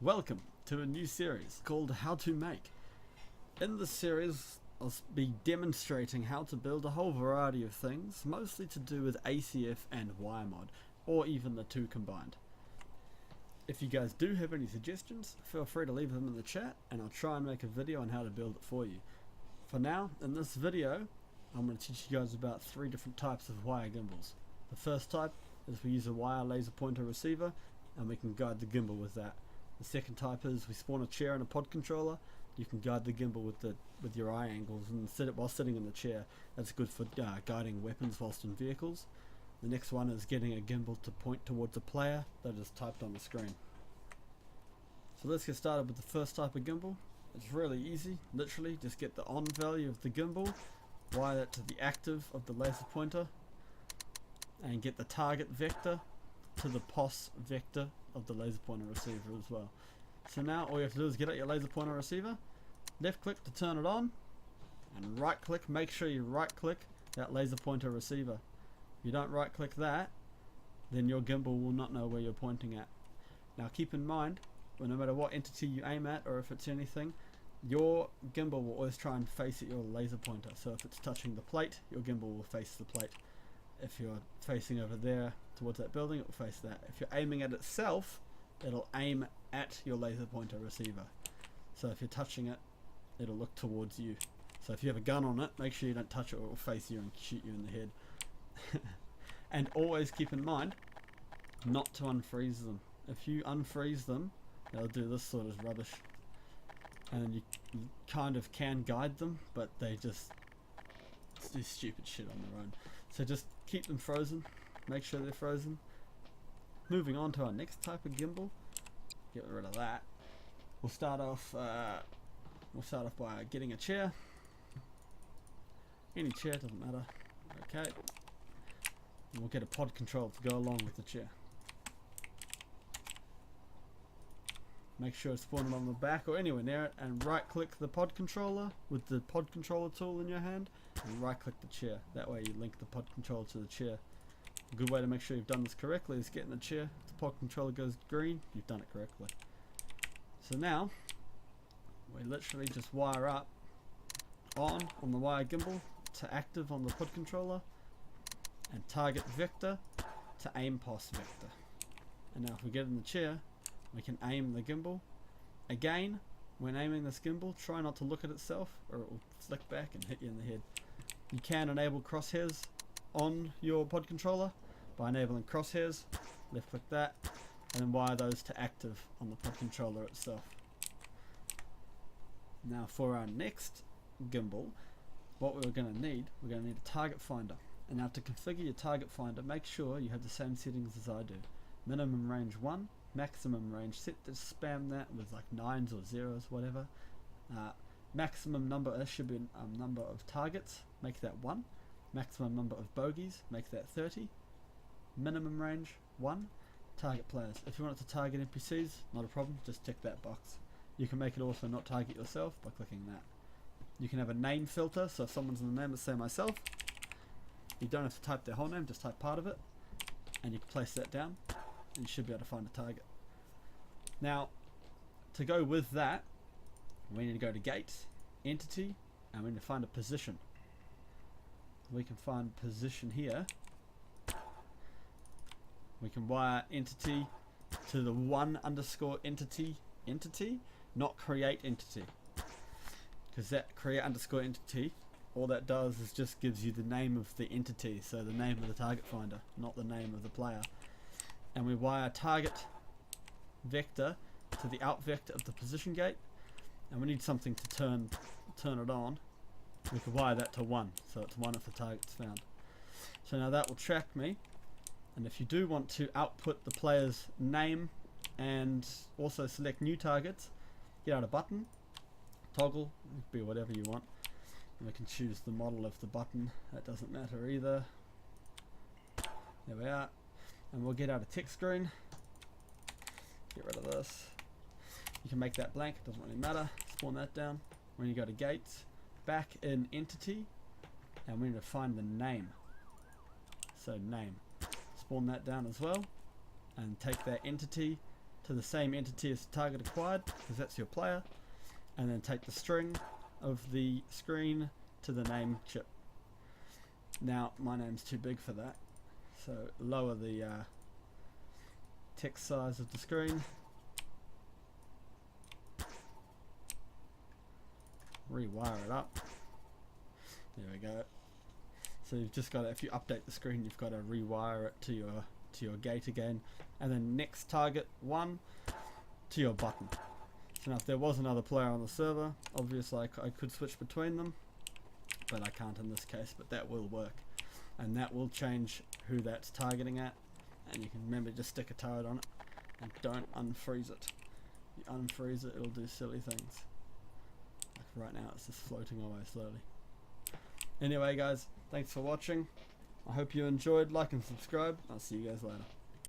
Welcome to a new series called How to Make. In this series I'll be demonstrating how to build a whole variety of things, mostly to do with ACF and Gmod, or even the two combined. If you guys do have any suggestions, feel free to leave them in the chat and I'll try and make a video on how to build it for you. For now, in this video, I'm going to teach you guys about 3 different types of wire gimbals. The first type is we use a wire laser pointer receiver and we can guide the gimbal with that. The second type is we spawn a chair and a pod controller. You can guide the gimbal with your eye angles and set it while sitting in the chair. That's good for guiding weapons whilst in vehicles. The next one is getting a gimbal to point towards a player that is typed on the screen. So let's get started with the first type of gimbal. It's really easy. Literally just get the on value of the gimbal, wire that to the active of the laser pointer, and get the target vector to the POS vector of the laser pointer receiver as well. So now all you have to do is get out your laser pointer receiver, left click to turn it on, and right click. Make sure you right click that laser pointer receiver. If you don't right click that, then your gimbal will not know where you're pointing at. Now keep in mind, well, no matter what entity you aim at or if it's anything, your gimbal will always try and face at your laser pointer. So if it's touching the plate, your gimbal will face the plate. If you're facing over there towards that building, it will face that. If you're aiming at itself, it'll aim at your laser pointer receiver. So if you're touching it, it'll look towards you. So if you have a gun on it, make sure you don't touch it or it will face you and shoot you in the head. And always keep in mind not to unfreeze them. If you unfreeze them, they'll do this sort of rubbish. And you kind of can guide them, but they just do stupid shit on their own. So just keep them frozen, make sure they're frozen. Moving on to our next type of gimbal, get rid of that. We'll start off by getting a chair. Any chair, doesn't matter. Okay. And we'll get a pod controller to go along with the chair. Make sure it's spawned on the back or anywhere near it, and right click the pod controller with the pod controller tool in your hand and right click the chair. That way you link the pod controller to the chair. A good way to make sure you've done this correctly is get in the chair. If the pod controller goes green, you've done it correctly. So now we literally just wire up on the wire gimbal to active on the pod controller and target vector to aim POS vector. And now if we get in the chair, we can aim the gimbal. Again, when aiming this gimbal, try not to look at itself or it will flick back and hit you in the head. You can enable crosshairs on your pod controller by enabling crosshairs. Left click that and then wire those to active on the pod controller itself. Now for our next gimbal, what we're going to need a target finder. And now to configure your target finder, make sure you have the same settings as I do. Minimum range 1, maximum range, set to spam that with like 9s or 0s, whatever. Maximum number, there should be a number of targets, make that 1. Maximum number of bogeys, make that 30. Minimum range 1. Target players. If you want it to target NPCs, not a problem, just tick that box. You can make it also not target yourself by clicking that. You can have a name filter, so if someone's in the name, let's say myself, you don't have to type their whole name, just type part of it, and you can place that down, and you should be able to find a target. Now, to go with that, we need to go to Gate, Entity, and we need to find a position. We can find position here. We can wire entity to the _entity, not create entity. Because that create _entity, all that does is just gives you the name of the entity, so the name of the target finder, not the name of the player. And we wire target vector to the out vector of the position gate, and we need something to turn it on. We can wire that to 1, so it's 1 if the target's found. So now that will track me, and if you do want to output the player's name and also select new targets, get out a button, toggle, it can be whatever you want, and we can choose the model of the button, that doesn't matter either. There we are, and we'll get out a text screen, get rid of this. You can make that blank, it doesn't really matter, spawn that down. When you go to gates, back in entity, and we need to find the name. So name, spawn that down as well, and take that entity to to the same entity as the target acquired, because that's your player, and then take the string of the screen to the name chip. Now my name's too big for that, so lower the text size of the screen, rewire it up. There we go. So you've just got to, if you update the screen, you've got to rewire it to your gate again, and then next target 1 to your button. So now if there was another player on the server, obviously I could switch between them, but I can't in this case, but that will work. And that will change who that's targeting at, and you can remember, just stick a turret on it and don't unfreeze it. You unfreeze it, it'll do silly things. Like right now it's just floating away slowly. Anyway guys, thanks for watching. I hope you enjoyed. Like and subscribe. I'll see you guys later.